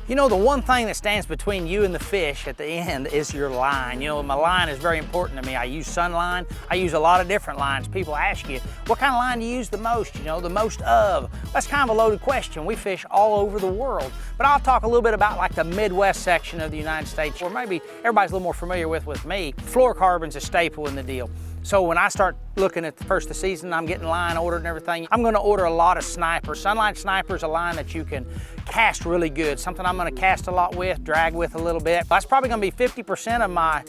You know, the one thing that stands between you and the fish at the end is your line. You know, my line is very important to me. I use Sunline. I use a lot of different lines. People ask you, what kind of line do you use the most? You know, the most of. That's kind of a loaded question. We fish all over the world. But I'll talk a little bit about like the Midwest section of the United States, or maybe everybody's a little more familiar with me. Fluorocarbon's a staple in the deal. So when I start looking at the first of the season, I'm getting line ordered and everything, I'm gonna order a lot of Sniper. Sunline Sniper is a line that you can cast really good, something I'm gonna cast a lot with, drag with a little bit. That's probably gonna be 50% of my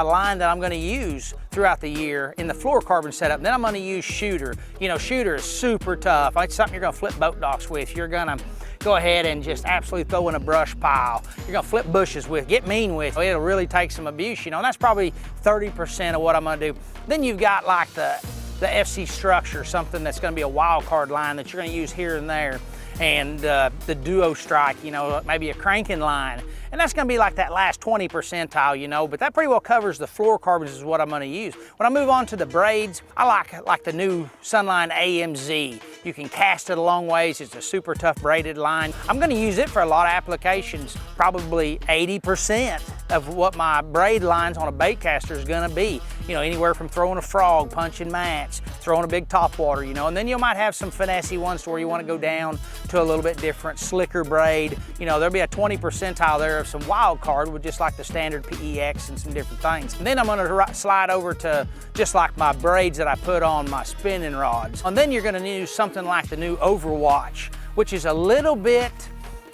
line that I'm gonna use throughout the year in the fluorocarbon setup. Then I'm gonna use Shooter. You know, Shooter is super tough. It's something you're gonna flip boat docks with. You're gonna go ahead and just absolutely throw in a brush pile. You're gonna flip bushes with, get mean with. It'll really take some abuse, you know, and that's probably 30% of what I'm gonna do. Then you've got like the FC Structure, something that's gonna be a wild card line that you're gonna use here and there. And the Duo Strike, you know, maybe a cranking line. And that's gonna be like that last 20 percentile, you know, but that pretty well covers the fluorocarbons is what I'm gonna use. When I move on to the braids, I like the new Sunline AMZ. You can cast it a long ways. It's a super tough braided line. I'm gonna use it for a lot of applications. Probably 80% of what my braid lines on a bait caster is gonna be. You know, anywhere from throwing a frog, punching mats, throwing a big topwater, you know, and then you might have some finessey ones to where you wanna go down to a little bit different, slicker braid. You know, there'll be a 20 percentile there of some wild card with just like the standard PEX and some different things. And then I'm gonna slide over to just like my braids that I put on my spinning rods. And then you're gonna use something like the new Overwatch, which is a little bit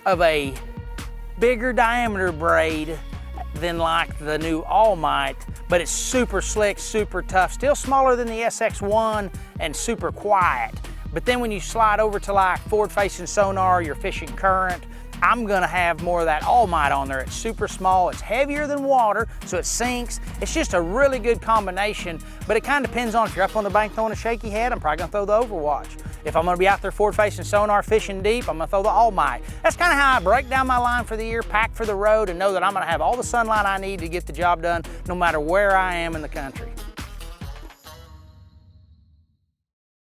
of a bigger diameter braid than like the new All Might, but it's super slick, super tough, still smaller than the SX1 and super quiet. But then when you slide over to like forward-facing sonar, you're fishing current, I'm gonna have more of that All Might on there. It's super small, it's heavier than water, so it sinks. It's just a really good combination, but it kind of depends on if you're up on the bank throwing a shaky head, I'm probably gonna throw the Overwatch. If I'm gonna be out there forward-facing sonar, fishing deep, I'm gonna throw the All Might. That's kind of how I break down my line for the year, pack for the road, and know that I'm gonna have all the sunlight I need to get the job done, no matter where I am in the country.